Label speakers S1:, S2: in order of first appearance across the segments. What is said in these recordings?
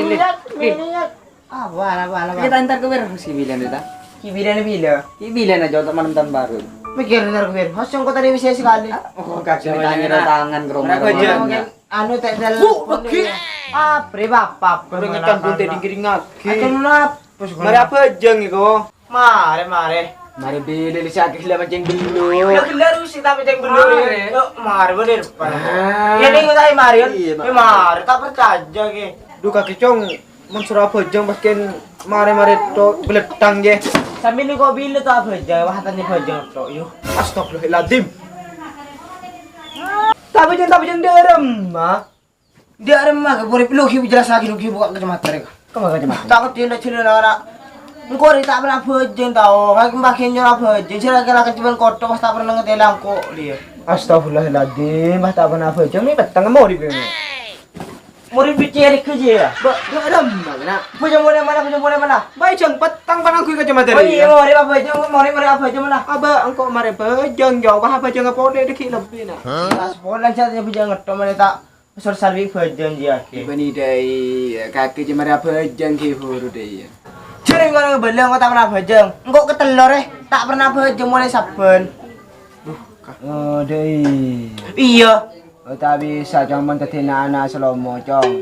S1: Lihat. Apa?
S2: Kita antar ke ber si Bilan kita. Kibilan aja untuk malam tahun baru.
S1: Mikir ntar kebir. Hasong ko tadi bisa sekali.
S2: Oh, kaki tangan tangan ke rumah.
S1: Anu tak dalam. Pre bapak.
S2: Peringatan pun tadi keringat.
S1: Acan nap.
S2: Mari apa jeng iko?
S1: Mare.
S2: Mari beli li sakit lah macam dulu.
S1: Gelar usi tapi ceng belur. Mare bener. Ya ning tayo mare. Mare tak percaya ke.
S2: Duh kaki cong mun Surabaya jeng bahkan mari to beletang je.
S1: Sambil ni kau bila tu apa je, wahatan ni bajang tu, yo.
S2: Astagfirullahaladzim. Tapi jangan derem, mah.
S1: Dia ada mah, boleh peluki jelas lagi nuki buka kacamata mereka.
S2: Kamu kacamata.
S1: Takut tidak nak. Engkau ni tak pernah bajang tahu, kaki makin nyala bajang. Kira-kira kecilan kotor, tak pernah ngetelang kok dia.
S2: Astagfirullahaladzim, tak pernah bajang ni betang mau di sini.
S1: Murid bicara kerja ya.
S2: Derem, mana?
S1: Bajang boleh mana?
S2: Baik jeng petang panang kui kacamata
S1: Oh iya, murid apa bajang, murid apa bajang mana?
S2: Aba, engkau mari bajang jauh, apa bajang apa boleh dikit lebih nak.
S1: Sekolah saja bajang ngetok mana tak. Pasal sarvi bajang dia.
S2: Bani day kaki je mari apa bajang ke huru day.
S1: Cering kau nak belang kau tak pernah bajang. Engkau ketelur tak pernah bajang mulai saben.
S2: Oh day.
S1: Iya.
S2: Oh, tak bisa cong mentetina anak selomo cong.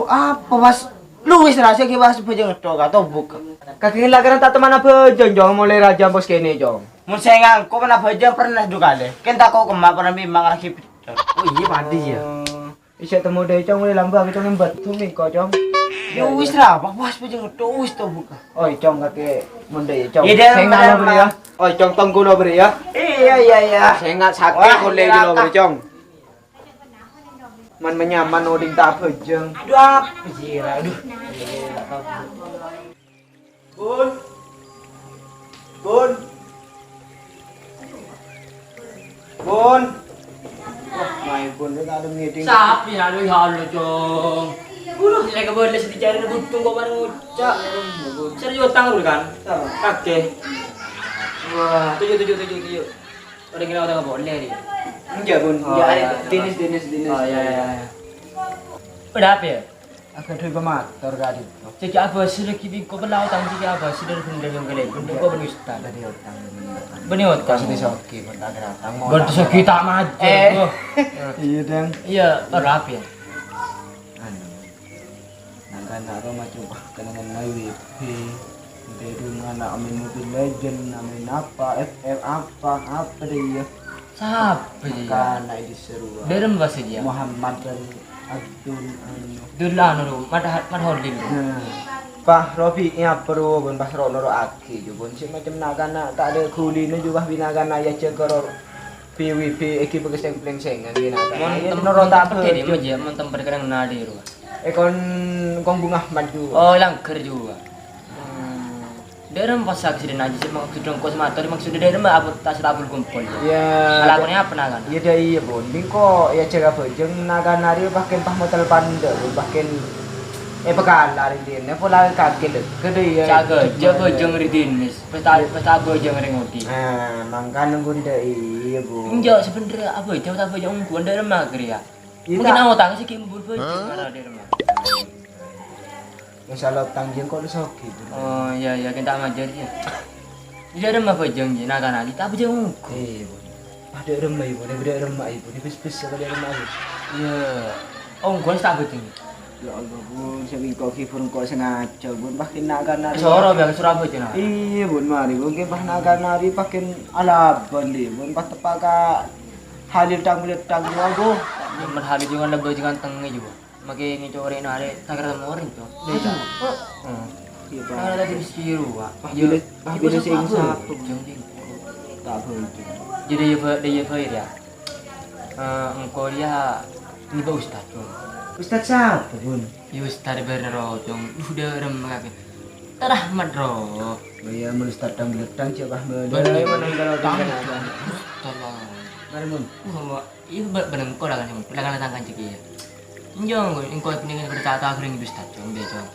S1: Apa mas? Luwis rasa ke bahas bajang ngetok atau buka?
S2: Kaki lagi tak teman apa jong mulai raja bos kene jong.
S1: Mun sayang, kau pernah bajang pernah juga deh. Kenta kau kemak pernah bimbang lagi.
S2: Oh iya mandi ya. Isya temu deh cong mulai lambang cong embat tumi kau cong.
S1: Ya wis lah, bahas bajang ngetok wis tu buka.
S2: Oi cong kaki munde cong.
S1: Iya,
S2: Saya nggak beri ya. Oi cong tunggu lo beri ya.
S1: Iya.
S2: Saya nggak sakit boleh lo beri cong. Man menyaman oding tak bajang.
S1: Aduh apa sih? Aduh.
S2: Bun. Wah, main bun dia tak ada meeting.
S3: Sapi na lu halo cong. Udah nilai ke boleh sedikit cari butung kau baru ngucap. Serius utang dulu kan? Kakek. Wah, tujuh. Orang kira utang boleh ni.
S2: Enggak bun.
S3: Oh,
S2: Enggak
S3: ya.
S2: ada dinis.
S3: Oh ya. Udah apa ya?
S2: Akan tuh pemator kali.
S3: Cek apa sih lagi kau belau tang cek apa sih dari benda yang gede. Benda kau beri ustad.
S2: Tadi utang
S3: Benih utang.
S2: kasih disoki pun tak kena utang.
S3: Berarti sakit tak maju.
S2: Iya dong.
S3: Iya, berapa ya?
S2: Anu. Nangkana atau macam kenangan WP. Dari mana amin Mobile Legend, amin apa, FF apa dia.
S3: Siapa dia?
S2: Karena ini seru.
S3: Dari bahasa dia.
S2: Muhammad dan Abdul anu.
S3: Dulu anu, madholim.
S2: Pak Rofi nya perlu bun pas rono aki juga bun si macam nagana tak ada kulina juga binagana ya cekor PWP ekip keseng plengsengan binagana ya noro tak
S3: apa dia aja montam perkara nadi ru.
S2: Kon bunga maju.
S3: Oh, langker juga. Daerah pasak sih aja sih maksud dong kos motor maksud daerah mah apa tas tabul kumpul.
S2: Ya.
S3: Alasannya apa nagan?
S2: Iya dah iya bun. Bingko ya cegah bejeng nagana dia bahkan pah motel panda bahkan pekala ridin, pola kakil, kede ya.
S3: Jaga jeng ridin, pesta jeng ringoti.
S2: Mangkan nunggu tidak iya bu.
S3: Enggak sebenarnya apa itu tak apa jeng ungkuan dari mager ya. Mungkin awak tang sih kimbul bejeng karena dari rumah.
S2: Masalah tangjeng kok disoki.
S3: Oh iya kita ngajar ya. Jadi rumah bejeng je naga nali tak bejeng ungku.
S2: Bu. Ada rumah ibu, ada rumah ibu, di bis ada rumah ibu.
S3: Iya. Ungkuan tak bejeng.
S2: Ya Allah bun, sabi ko kipun ko sengaja bun, bahkan naga-nari.
S3: Soro biang Surabaya na.
S2: Iya bun, mari bun, kaya naga-nari pakin alaban di bun, patapaka halir tang bu.
S3: Yang halu juga lebih jangan tengah juga. Makin ini coba rena ada tak kira sama orang tu. Betul.
S2: Iya pak.
S3: Kalau ada jenis biru pak.
S2: Bila sing sapu.
S3: Jeng.
S2: Tak begitu.
S3: Jadi dia ya. Engkau dia ni ba ustaz tu.
S2: Ustaz siapa bun?
S3: Ya ustaz berro jong. Udah rem kaki. Terahmat ro.
S2: Ya mun ustaz tang letang cek bah men.
S3: Bener
S2: mana kalau tang.
S3: Tolong.
S2: Mari mun.
S3: Iya bener kau dah kan yang pelangan tangkan cek ya. Injong engkau peningin berkata kering ustaz jong dia jong.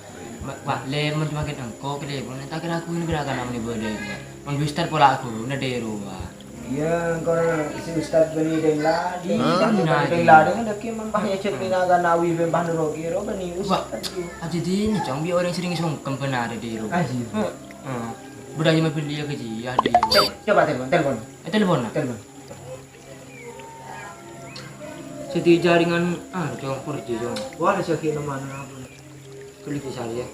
S3: Wah, lemon cuma kita engkau kele pun tak kira aku ini gerakan namanya bodai. Mun ustaz pola aku na deru.
S2: Ya, kalau si Ustaz bani dengla, di
S3: Nah,
S2: dengla dengan deki membah ya cek pinaga nawi membah nurogi ro bani Ustaz.
S3: Aja di cong bi orang sering sungkem benar di rumah.
S2: Aji.
S3: Budaya mah beli ke dia di.
S2: Coba telepon.
S3: Telepon nak.
S2: Telepon.
S3: Seti jaringan cong pergi cong.
S2: Wala siya kinaman na ako.
S3: Tulis saya.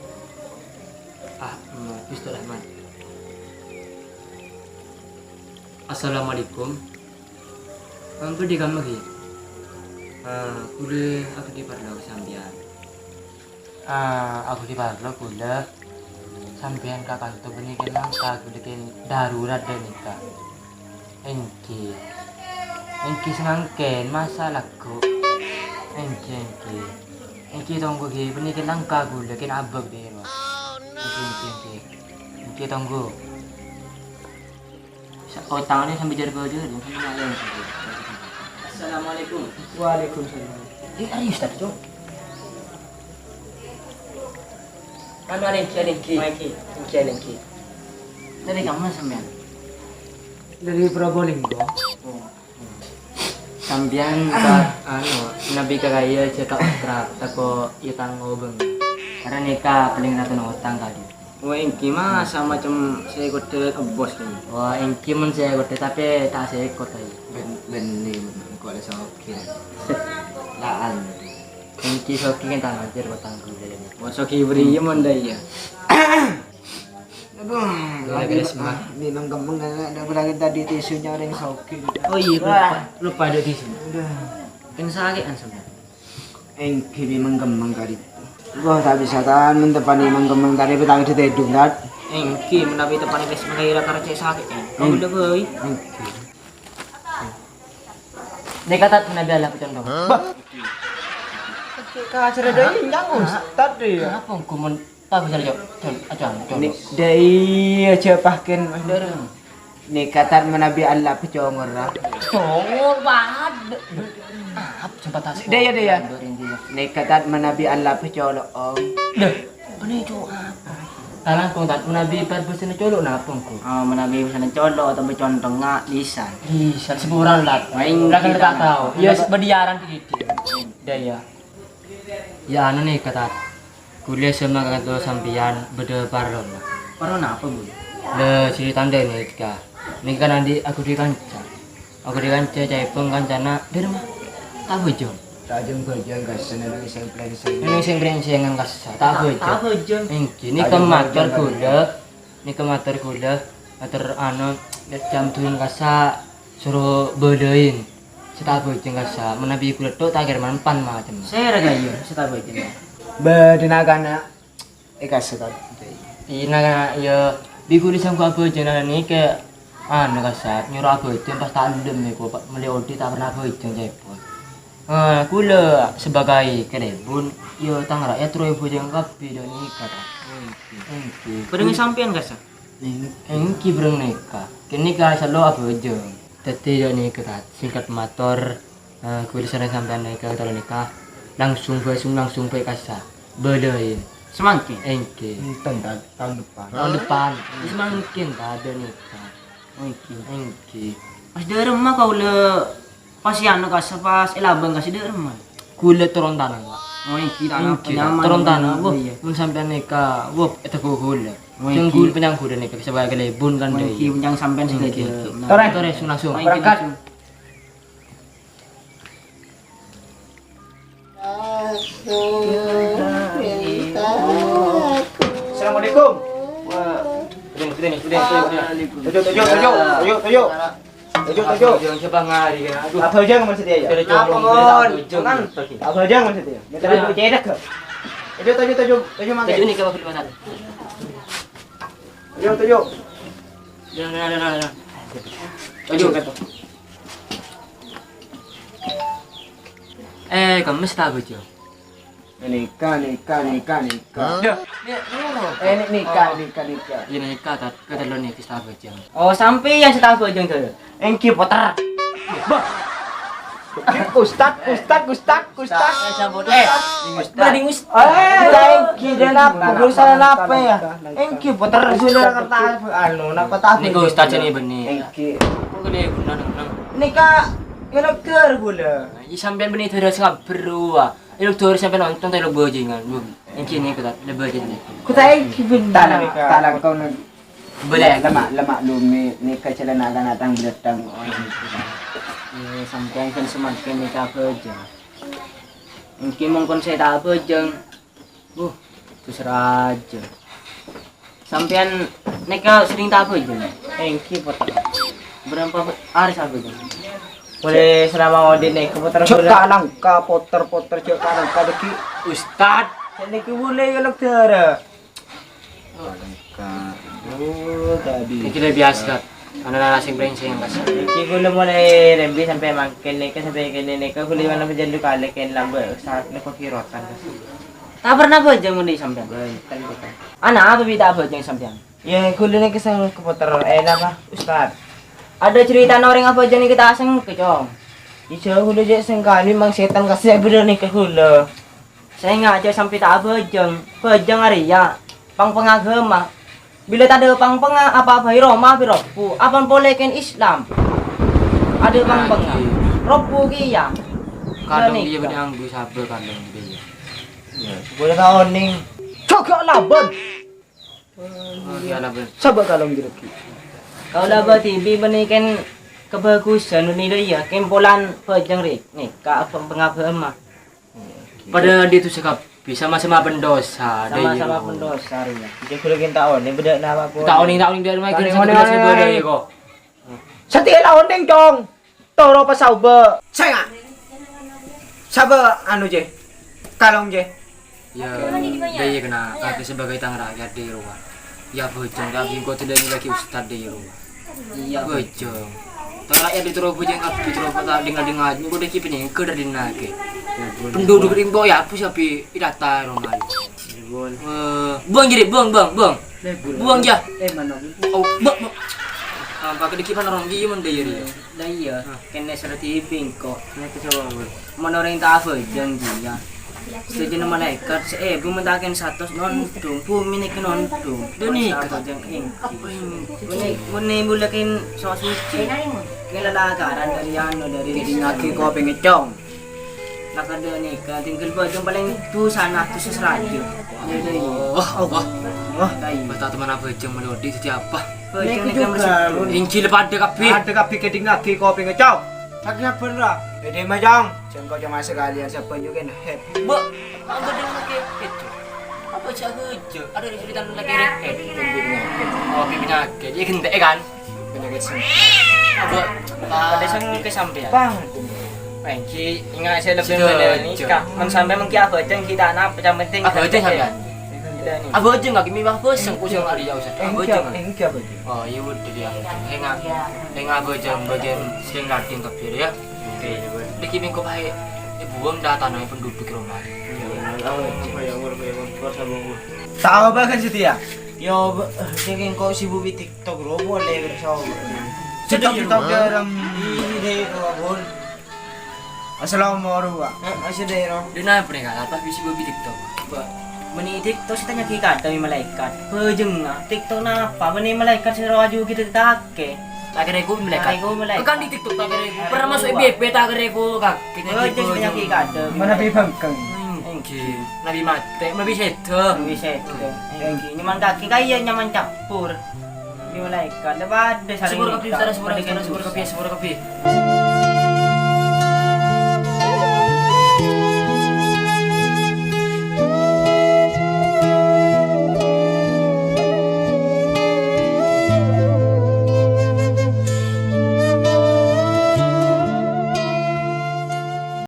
S3: Pistol Ahmad. Assalamualaikum. Budi kamu lagi. Kuda aku di parlo sambian. Aku di parlo kuda sambian kakak tu beni kenang aku dekin darurat dan nikah. Engki sengangken masalahku. Engki tunggu ki beni kenang aku dekin abang deh. Engki tunggu. Oh tangannya sambil jari baju dia sambil nyalain. Assalamualaikum.
S2: Waalaikumsalam.
S3: Ayo Ustaz tu. Anu ada Lengki. Dari kamu sampean?
S2: Dari Probolinggo.
S3: Sampean ka nabi ka gaya cekak kontrak tako itang ngobeng. Karena nikah paling nato nang utang tadi.
S1: Wah, Engki mah sama macam saya ikut bos ni.
S3: Wah, engki mun saya ikut tapi tak saya ikut tadi.
S2: Benih kok ada sokin.
S3: Laan. Engki soki kan tangan jer batangku jadi.
S1: Wah, soki beri mon dah ya.
S2: Aduh,
S3: Lagi ada semua.
S2: Minum gemeng ada lagi tadi tisunya ada yang sokin.
S3: Oh iya, lupa ada di sini.
S2: Udah.
S3: Kan sakit kan sampean.
S2: Engki memang gemeng kali. Wah, tak bisa tahan mentepani memang gemeng tadi petang itu tedung kat.
S1: Engki menabi tepan kes mengira karena cek sakit kan. Kau udah boy.
S2: Engki.
S3: Dekatat nabi Allah contoh.
S2: Kacara dai yang ustad dia.
S3: Apa aku mun tak bisa jawab. Acan.
S2: Dai aja pahken mas darang. Nikatan menabi Allah pecongor lah.
S3: Congor banget. Apa sempat tas.
S2: Daya. Nikatan menabi Allah pecolo om.
S3: Dah. Benih cu apa? Talang kong tat menabi par bersih colo na apa ko.
S1: Oh, menabi sana colo atau contoh ngak lisan.
S3: Bisa seburan lat.
S1: Main
S3: Lakan
S1: kita
S3: tak
S1: nak.
S3: tahu. Ya berdiaran gitu. Daya. Ya anu nih kata kuliah sama kata sampian beda parlon.
S1: Parlon apa bu?
S3: Le cerita anda nih kak. Nih kan nanti aku di kanca. Aku di kanca cai pengkancana di rumah. Tak bujung.
S2: Tajam bajang gasan ada iseng plan
S3: Ini sing brengseng yang kasar. Tak bujung.
S1: Apa jeng?
S3: Ini kemater kuda. Ini kemater kuda. Mater anu jam turun kasa suruh bedain. Kita bujung kasa. Menabi kuda tu tak kira pan macam.
S1: Saya raga yo, saya tahu jeng.
S2: Bedinagana ikas sekat.
S3: Ina ya bikuli sangku apa jenah ni ke anu kasar nyuruh apa itu pas tak adem ni ko melioti tak pernah apa itu cepot. Kula sebagai kedebun yo tang rakyat terus bujang kapi dan nikah. Engki.
S1: Pedeng sampean kasa.
S3: Engki bereng nikah. Kini ka selalu apa aja. Tete yo nikah singkat motor kulit sana sampean nikah kalau nikah langsung bae kasar. Bedain.
S1: Semangkin.
S3: Engki.
S2: Tahun depan.
S3: Tahun depan semakin tak ada nikah. Engki.
S1: Pas di rumah kau le pas yang kasa pas elabang kasih di rumah.
S3: Kula turun tanah pak.
S1: Oh Engki tanah penyaman.
S3: Turun tanah. Wah,
S1: Iya.
S3: mun sampean nikah, wah itu kula.
S1: Oh,
S3: Yang
S1: Engki.
S3: gul penyangku dan nikah sebagai lebun kan deh.
S1: Engki punyang sampean sih
S3: Engki.
S1: lagi.
S3: Tore langsung.
S2: Berangkat. Assalamualaikum. Tujuh.
S3: Jangan coba ngari kan. Aduh.
S2: Apa aja nggak setia ya?
S3: Dari
S1: Apa,
S3: jomblo,
S1: Mon?
S3: dari jomblo.
S1: Jangan.
S2: Apa aja nggak setia? Minta duit cedek ke? Tujuh mangga.
S3: Tujuh nikah waktu pasar.
S2: Tujuh.
S3: Jangan.
S1: Tujuh kata.
S3: Kamu mesti tahu jo.
S2: Nikah.
S3: Ya.
S2: Nikah.
S3: Ini nikah tak kata lo nikah tahu jo.
S1: Oh sampai yang saya tahu jeng tu. Engki putar.
S2: Ustad.
S1: Berding Engki dan apa? Berusaha apa ya? Engki putar sudah kata anu nak patah.
S3: Ini kau ustaz ni benih.
S2: Engki.
S3: gede guna nang.
S1: Nika ya dokter gula.
S3: Iya sampean benih terus ngabru ah. Ilok tuh sampean nonton telo bajingan. Yang kini kita le bajingan.
S1: Ku tahu kibin
S2: Talang kau na
S3: Boleh
S2: lemak lumi ni kecelakaan natang beletang.
S3: Sampean kan semakin nikah aja. Mungkin mongkon saya tak apa jeng. Terserah aja. Sampean nikah sering tak apa jeng.
S1: engki potong.
S3: Berapa hari sampai jeng?
S1: Boleh selama Odin naik ke putar
S2: Cok
S1: bola.
S2: talang ka poter cok talang ka deki.
S3: Ustad.
S1: Ini ku boleh ya dokter.
S2: Ka. Oh tadi.
S3: Ini kita biasa. Anak-anak sing brengsek yang kasar.
S1: Iki gula mulai rembi sampai makin naik sampai kene naik gula mana menjadi kali ken lambe saat nak kirotan.
S3: Tak pernah apa jeng muni sampean. Anak apa bida apa jeng sampean?
S1: Ya gula naik kesang ke putar nama Ustad.
S3: Ada cerita orang apa jeng kita asing kecong.
S1: Ijo gula je sengkali mang setan kasih bener nih ke gula.
S3: Saya ngajak sampai tak apa jeng hari ya. Pang pengagama. Bila tak ada pang apa Roma Ropu, apa boleh ken Islam. Ada pang Ropu ki ya. Kadang dia beranggu sabar kadang dia.
S1: Ya, boleh kau ning.
S2: Cok gak laban.
S3: Iya lah ber.
S2: Sabar kalong jeruk.
S3: Kau lah bertibi benikan kebagusan nilai ya. Kempolan pejang rik. Nih, ka apa pengagama. Pada dia tu cakap sama-sama pendosa. Sama-sama pendosa ya.
S1: Ijo gula kita on ning beda nama pun.
S3: Tahun ini dari mana kita sebelah ya kok.
S2: Setia lawan deng dong. Toro pa sauba. Saya. Sabar anu je. Kalong je.
S3: Ya, dia kena kaki sebagai tang rakyat di rumah. Ya bojong, tapi kau tidak lagi ustad di rumah. Iya bojong. Tang rakyat di terus bojong kaki terus kata dengar kau dah kipen yang ke dari nake. Penduduk rimbo ya apa siapa idata rumah. Buang jadi buang. Buang ja.
S2: Mana?
S3: Oh, buang. Pakai dikipan orang dia mana dia dia. Dah iya, kena serati bingko. Nanti coba menoreng tak apa janji ya. Sejenis malaikat bumentaken satu nondung bumi nek nondung deni kata jeng ini mulakin so suci kelalagaran dari dari ngaki ko pengecong nakada nikah tinggal bajong paling tu sana tu seseraja bata teman apa jeng melodi setiap apa bajong nikah masih inci pada kapi
S2: Ada kapi keding ngaki ko pengecong. Saknya bener. Jadi majang. Jengko cuma sekalian siapa juga head.
S3: Bu, aku dengar lagi itu. Apa cak kerja? Ada di cerita lagi rehet. Oh, penyakit. Dia kente kan?
S2: Penyakit sih.
S3: Bu, pada sang kesampaian.
S1: Bang.
S3: Pengki ingat saya lebih benar ni kak. Mensampai mengki apa jeng kita anak yang penting. Apa jeng sampean? Apa jeng kaki mi bang peseng kusang hari jauh saya. Apa jeng?
S2: Engki apa je?
S3: Oh, iya udah dia. Henga apa jeng bagian sering ngatin tapi ya. Oke, di kimi ko bae buang data na penduduk rumah.
S2: Tahu bahkan setia.
S1: Yo jeng kau sibuk di TikTok ro boleh bersau.
S2: Sedang TikTok dalam
S1: Ini bun.
S2: Assalamualaikum.
S1: Masih deh ro.
S3: Dina apa nih kak? Apa visi bobi TikTok? Meni TikTok kita nyaki kata malaikat. Pejeng na TikTok na apa? Meni malaikat si rawaju kita take. Tak kira aku malaikat. Kan di TikTok tak kira aku. Pernah masuk IBP tak kira aku kak. Pejeng nyaki kata.
S2: Mana bibangkang?
S3: Engki. Nabi mate, nabi seto. Nabi seto. Engki. Nyaman kaki kaya nyaman campur. Di malaikat. Lepas ada saling. Sepuluh kopi.